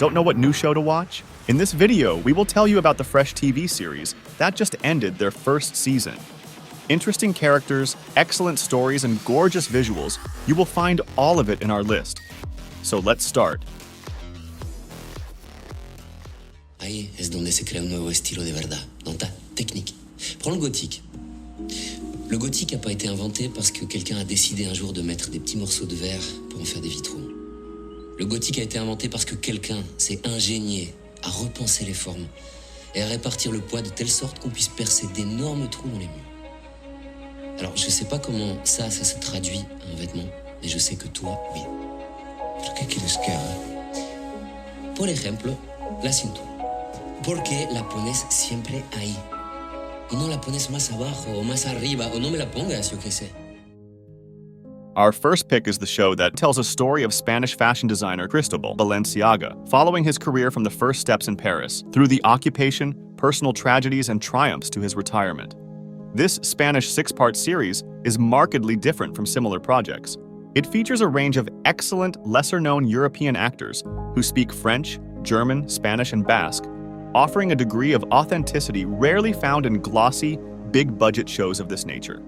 Don't know what new show to watch? In this video, we will tell you about the fresh TV series that just ended their first season. Interesting characters, excellent stories, and gorgeous visuals, you will find all of it in our list. So let's start. Ahí es donde se crea un nuevo estilo de verdad, dans ta technique. Prends le gothique. Le gothique n'a pas été inventé parce que quelqu'un a décidé un jour de mettre des petits morceaux de verre pour en faire des vitraux. Le gothique a été inventé parce que quelqu'un s'est ingénié à repenser les formes et à répartir le poids de telle sorte qu'on puisse percer d'énormes trous dans les murs. Alors, je sais pas comment ça se traduit en vêtements, mais je sais que toi, oui. ¿Pero qué quieres que haga? Por ejemplo, la cintura. ¿Por qué la pones siempre ahí? ¿O no la pones más abajo o más arriba? ¿O no me la pongas, yo qué sé? Our first pick is the show that tells a story of Spanish fashion designer Cristobal Balenciaga, following his career from the first steps in Paris, through the occupation, personal tragedies, and triumphs to his retirement. This Spanish six-part series is markedly different from similar projects. It features a range of excellent, lesser-known European actors who speak French, German, Spanish, and Basque, offering a degree of authenticity rarely found in glossy, big-budget shows of this nature.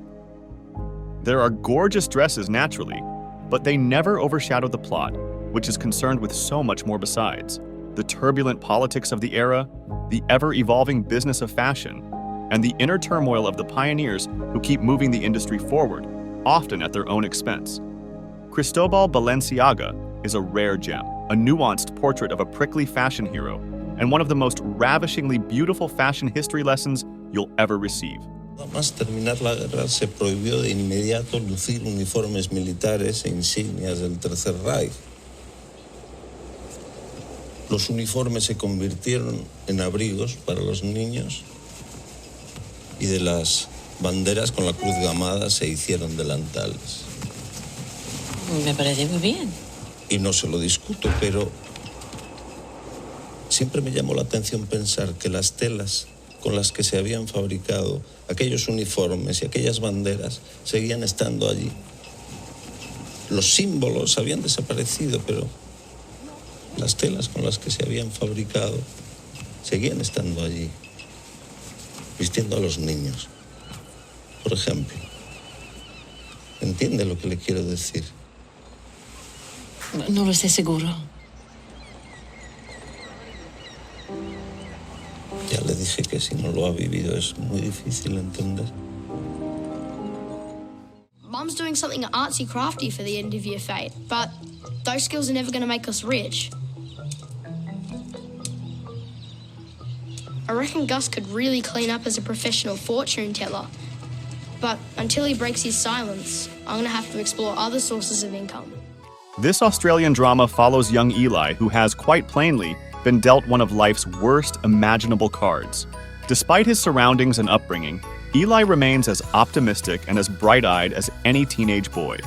There are gorgeous dresses naturally, but they never overshadow the plot, which is concerned with so much more besides. The turbulent politics of the era, the ever-evolving business of fashion, and the inner turmoil of the pioneers who keep moving the industry forward, often at their own expense. Cristobal Balenciaga is a rare gem, a nuanced portrait of a prickly fashion hero, and one of the most ravishingly beautiful fashion history lessons you'll ever receive. Nada más terminar la guerra se prohibió de inmediato lucir uniformes militares e insignias del Tercer Reich. Los uniformes se convirtieron en abrigos para los niños y de las banderas con la cruz gamada se hicieron delantales. Me parece muy bien. Y no se lo discuto, pero siempre me llamó la atención pensar que las telas con las que se habían fabricado aquellos uniformes y aquellas banderas seguían estando allí. Los símbolos habían desaparecido, pero las telas con las que se habían fabricado seguían estando allí, vistiendo a los niños. Por ejemplo, ¿entiende lo que le quiero decir? No lo estoy seguro. Ya le dije que si no lo ha vivido es muy difícil entender. Mum's doing something artsy crafty for the end of year fete, but those skills are never going to make us rich. I reckon Gus could really clean up as a professional fortune teller, but until he breaks his silence, I'm going to have to explore other sources of income. This Australian drama follows young Eli, who has, quite plainly, been dealt one of life's worst imaginable cards. Despite his surroundings and upbringing, Eli remains as optimistic and as bright-eyed as any teenage boy.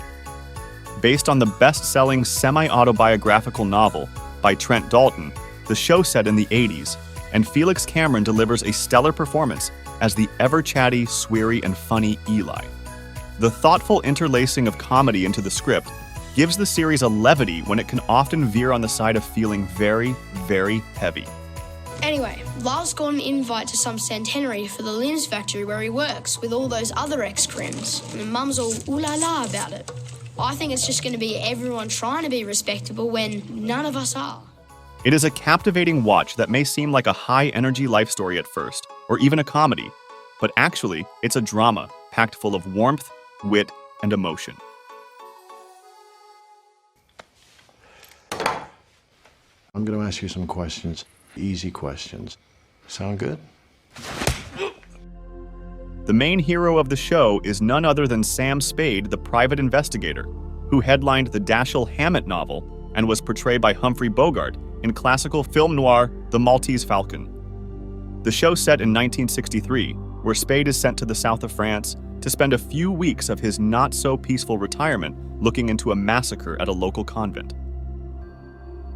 Based on the best-selling semi-autobiographical novel by Trent Dalton, the show set in the 80s, and Felix Cameron delivers a stellar performance as the ever-chatty, sweary, and funny Eli. The thoughtful interlacing of comedy into the script gives the series a levity when it can often veer on the side of feeling very, very heavy. Anyway, Lyle's got an invite to some centenary for the lens factory where he works with all those other ex-crims, and Mum's all ooh-la-la about it. I think it's just going to be everyone trying to be respectable when none of us are. It is a captivating watch that may seem like a high-energy life story at first, or even a comedy, but actually, it's a drama packed full of warmth, wit, and emotion. I'm going to ask you some questions, easy questions. Sound good? The main hero of the show is none other than Sam Spade, the private investigator, who headlined the Dashiell Hammett novel and was portrayed by Humphrey Bogart in classical film noir The Maltese Falcon. The show set in 1963, where Spade is sent to the south of France to spend a few weeks of his not-so-peaceful retirement looking into a massacre at a local convent.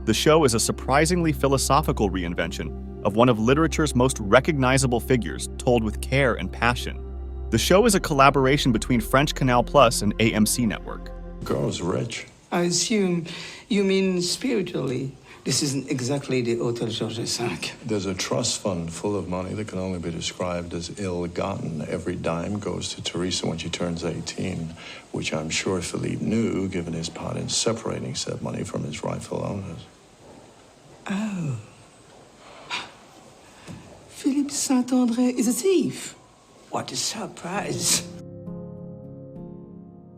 The show is a surprisingly philosophical reinvention of one of literature's most recognizable figures, told with care and passion. The show is a collaboration between French Canal Plus and AMC Network. Girl is rich. I assume you mean spiritually. This isn't exactly the Hotel Georges V. There's a trust fund full of money that can only be described as ill-gotten. Every dime goes to Teresa when she turns 18, which I'm sure Philippe knew, given his part in separating said money from his rightful owners. Oh. Philippe Saint-André is a thief. What a surprise.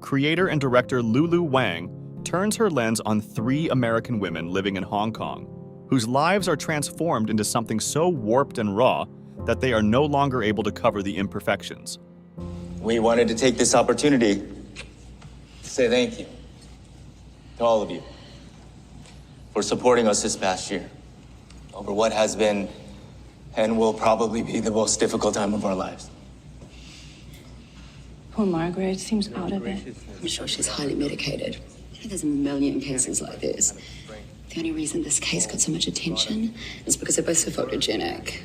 Creator and director Lulu Wang turns her lens on 3 American women living in Hong Kong, whose lives are transformed into something so warped and raw that they are no longer able to cover the imperfections. We wanted to take this opportunity to say thank you to all of you for supporting us this past year over what has been and will probably be the most difficult time of our lives. Poor Margaret seems out of it. I'm sure she's highly medicated. There's a million cases like this. The only reason this case got so much attention is because they're both so photogenic.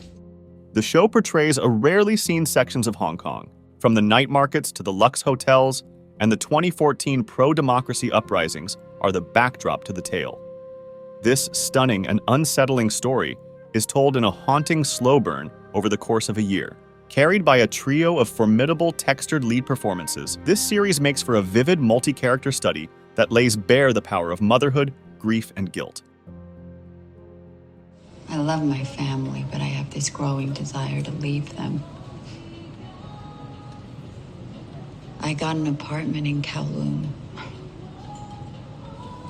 The show portrays a rarely seen sections of Hong Kong, from the night markets to the luxe hotels, and the 2014 pro-democracy uprisings are the backdrop to the tale. This stunning and unsettling story is told in a haunting slow burn over the course of a year. Carried by a trio of formidable textured lead performances, this series makes for a vivid multi-character study that lays bare the power of motherhood, grief, and guilt. I love my family, but I have this growing desire to leave them. I got an apartment in Kowloon.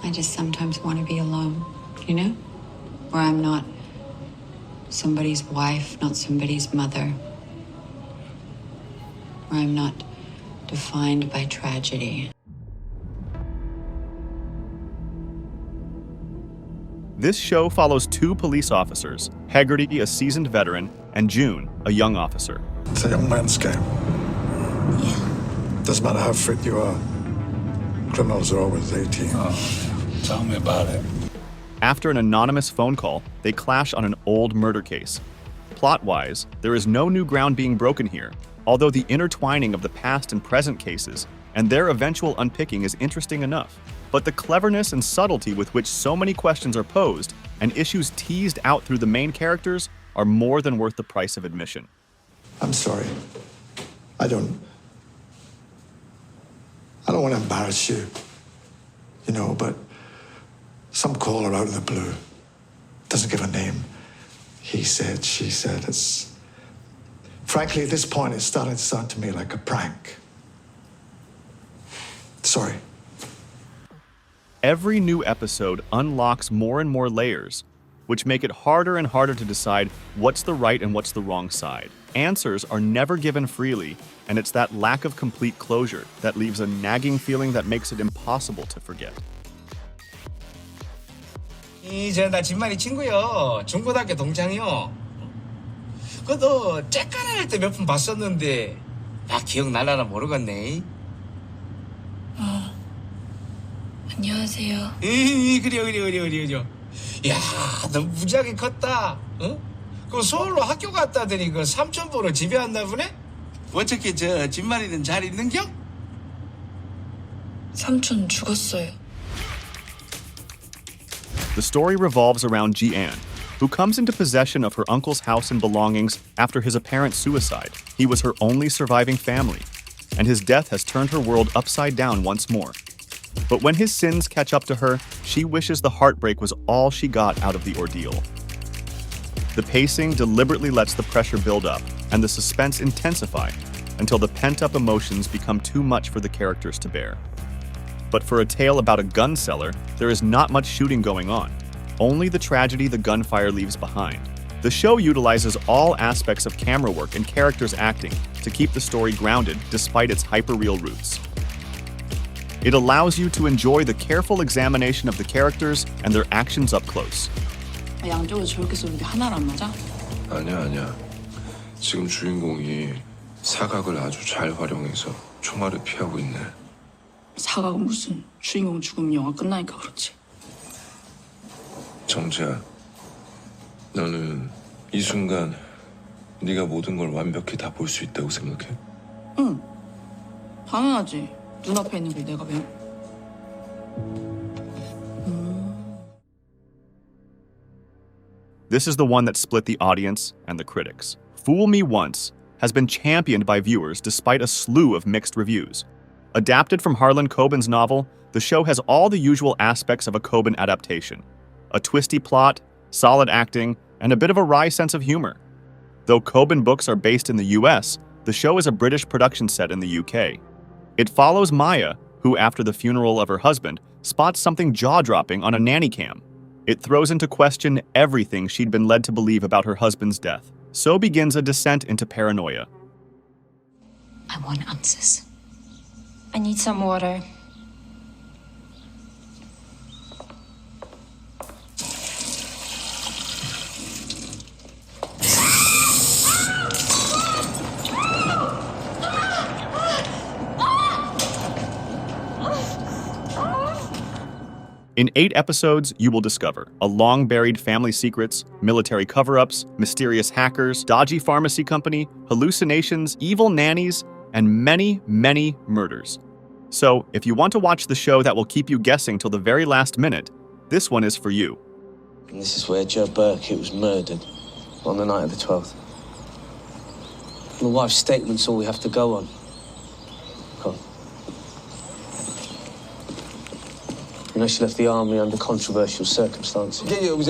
I just sometimes want to be alone, you know? Where I'm not somebody's wife, not somebody's mother. Where I'm not defined by tragedy. This show follows 2 police officers, Hegarty, a seasoned veteran, and June, a young officer. It's a young man's game. Yeah. Doesn't matter how fit you are. Criminals are always 18. Oh, tell me about it. After an anonymous phone call, they clash on an old murder case. Plot-wise, there is no new ground being broken here, although the intertwining of the past and present cases and their eventual unpicking is interesting enough. But the cleverness and subtlety with which so many questions are posed and issues teased out through the main characters are more than worth the price of admission. I'm sorry. I don't want to embarrass you, you know, but some caller out of the blue doesn't give a name. He said, she said. Frankly, at this point, it's starting to sound to me like a prank. Sorry. Every new episode unlocks more and more layers, which make it harder and harder to decide what's the right and what's the wrong side. Answers are never given freely, and it's that lack of complete closure that leaves a nagging feeling that makes it impossible to forget. 나 진만이 친구요. 중고등학교 동창이요. 그너 째까나 할 때 몇 번 봤었는데 나 기억날라나 모르겠네. 안녕하세요. 그래요. 야, 너 무지하게 컸다. 어? 그 서울로 학교 갔다더니 그 삼촌 보러 집에 왔나 보네? 어떻게 저 진만이는 잘 있는겨? 삼촌 죽었어요. The story revolves around Ji-an, who comes into possession of her uncle's house and belongings after his apparent suicide. He was her only surviving family, and his death has turned her world upside down once more. But when his sins catch up to her, she wishes the heartbreak was all she got out of the ordeal. The pacing deliberately lets the pressure build up and the suspense intensify until the pent-up emotions become too much for the characters to bear. But for a tale about a gun seller, there is not much shooting going on, only the tragedy the gunfire leaves behind. The show utilizes all aspects of camera work and characters acting to keep the story grounded despite its hyper-real roots. It allows you to enjoy the careful examination of the characters and their actions up close. 양쪽으로 저렇게 쏘는 게 하나로 안 맞아? 아니야. 지금 주인공이 사각을 아주 잘 활용해서 총알을 피하고 있네. 사각은 무슨 주인공 죽으면 영화 끝나니까 그렇지. 정재야, 너는 이 순간 네가 모든 걸 완벽히 다 볼 수 있다고 생각해? 응, 당연하지. 눈앞에 있는 걸 내가 왜? This is the one that split the audience and the critics. Fool Me Once has been championed by viewers despite a slew of mixed reviews. Adapted from Harlan Coben's novel, the show has all the usual aspects of a Coben adaptation. A twisty plot, solid acting, and a bit of a wry sense of humor. Though Coben books are based in the US, the show is a British production set in the UK. It follows Maya, who after the funeral of her husband, spots something jaw-dropping on a nanny cam. It throws into question everything she'd been led to believe about her husband's death. So begins a descent into paranoia. I want answers. I need some water. In 8 episodes, you will discover a long-buried family secrets, military cover-ups, mysterious hackers, dodgy pharmacy company, hallucinations, evil nannies, and many, many murders. So, if you want to watch the show that will keep you guessing till the very last minute, this one is for you. And this is where Joe Burkett was murdered, on the night of the 12th. My wife's statement's all we have to go on. Come on. You know, she left the army under controversial circumstances. Yeah, it was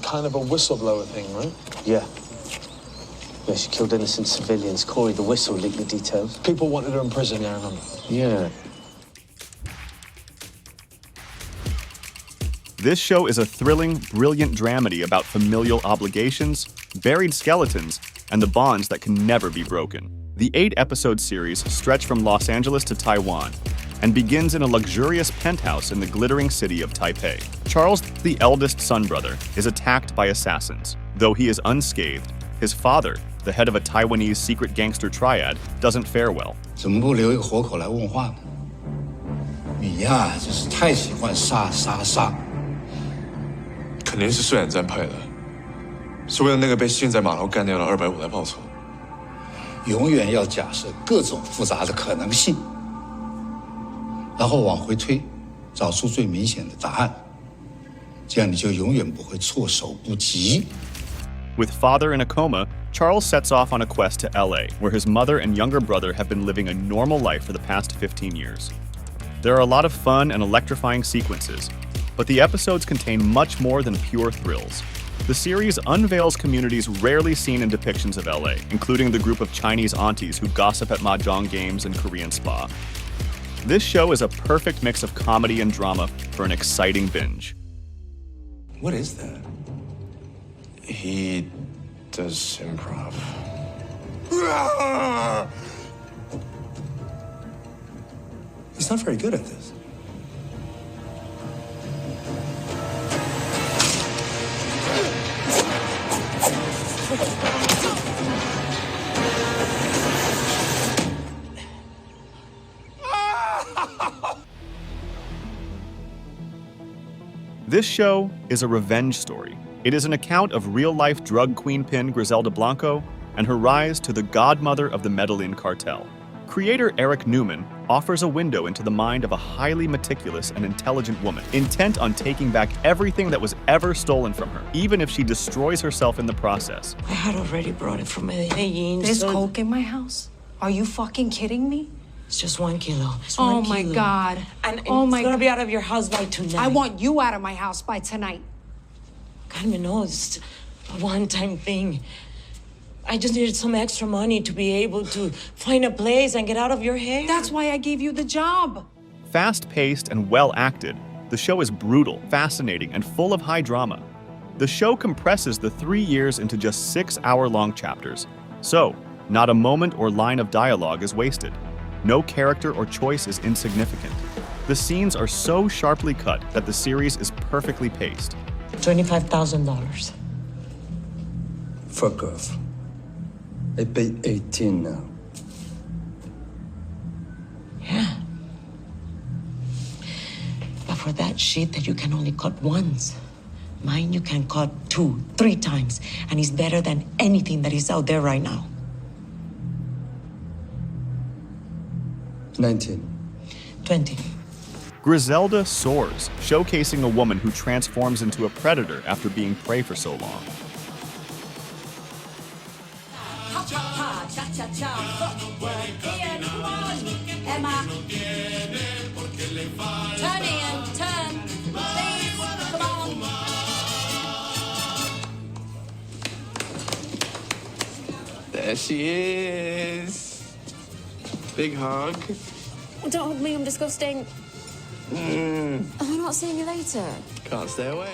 kind of a whistleblower thing, right? Yeah. Yeah, she killed innocent civilians. Corey, the whistle, leaked the details. People wanted her in prison, yeah, I remember. Yeah. This show is a thrilling, brilliant dramedy about familial obligations, buried skeletons, and the bonds that can never be broken. The 8-episode series stretch from Los Angeles to Taiwan and begins in a luxurious penthouse in the glittering city of Taipei. Charles, the eldest son brother, is attacked by assassins. Though he is unscathed, his father, the head of a Taiwanese secret gangster triad, doesn't fare well. 怎么不留一个活口来问话呢？你呀，就是太喜欢杀杀杀。肯定是睡眼站派的，是为了那个被陷在码头干掉的250来报仇。永远要假设各种复杂的可能性，然后往回推，找出最明显的答案，这样你就永远不会措手不及。 With father in a coma, Charles sets off on a quest to LA, where his mother and younger brother have been living a normal life for the past 15 years. There are a lot of fun and electrifying sequences, but the episodes contain much more than pure thrills. The series unveils communities rarely seen in depictions of LA, including the group of Chinese aunties who gossip at mahjong games and Korean spa. This show is a perfect mix of comedy and drama for an exciting binge. What is that? He does improv. He's not very good at this. This show is a revenge story. It is an account of real-life drug queenpin Griselda Blanco and her rise to the godmother of the Medellin cartel. Creator Eric Newman offers a window into the mind of a highly meticulous and intelligent woman, intent on taking back everything that was ever stolen from her, even if she destroys herself in the process. I had already brought it from Medellin. There's coke in my house? Are you fucking kidding me? It's just 1 kilo. Oh my God. And it's gonna be out of your house by tonight. I want you out of my house by tonight. I don't even know, it's a one-time thing. I just needed some extra money to be able to find a place and get out of your hair. That's why I gave you the job. Fast-paced and well-acted, the show is brutal, fascinating, and full of high drama. The show compresses the 3 years into just 6-hour-long chapters. So, not a moment or line of dialogue is wasted. No character or choice is insignificant. The scenes are so sharply cut that the series is perfectly paced. $25,000. Fuck off. I pay 18 now. Yeah. But for that shit that you can only cut once, mine you can cut 2, 3 times, and it's better than anything that is out there right now. 19. 20. Griselda soars, showcasing a woman who transforms into a predator after being prey for so long. Emma. Turn Ian, turn. Please, come on. There she is. Big hug. Don't hug me, I'm disgusting. I'm not seeing you later. Can't stay away.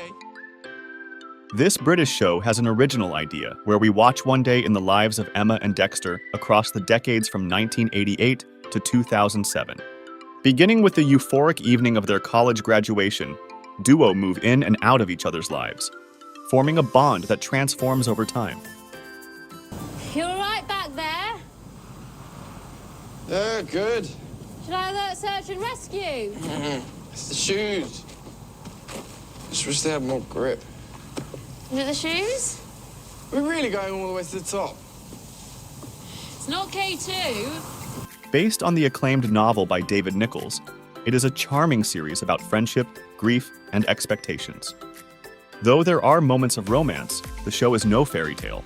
This British show has an original idea where we watch one day in the lives of Emma and Dexter across the decades from 1988 to 2007. Beginning with the euphoric evening of their college graduation, duo move in and out of each other's lives, forming a bond that transforms over time. You all right back there? Yeah, good. Should I alert search and rescue? It's the shoes. Just wish they had more grip. Is it the shoes? We're really going all the way to the top. It's not K2. Based on the acclaimed novel by David Nichols, it is a charming series about friendship, grief, and expectations. Though there are moments of romance, the show is no fairy tale.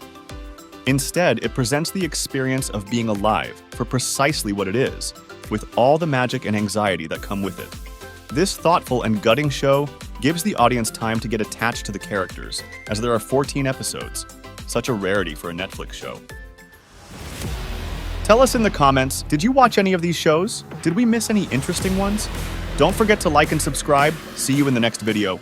Instead, it presents the experience of being alive for precisely what it is, with all the magic and anxiety that come with it. This thoughtful and gutting show gives the audience time to get attached to the characters, as there are 14 episodes, such a rarity for a Netflix show. Tell us in the comments, did you watch any of these shows? Did we miss any interesting ones? Don't forget to like and subscribe. See you in the next video.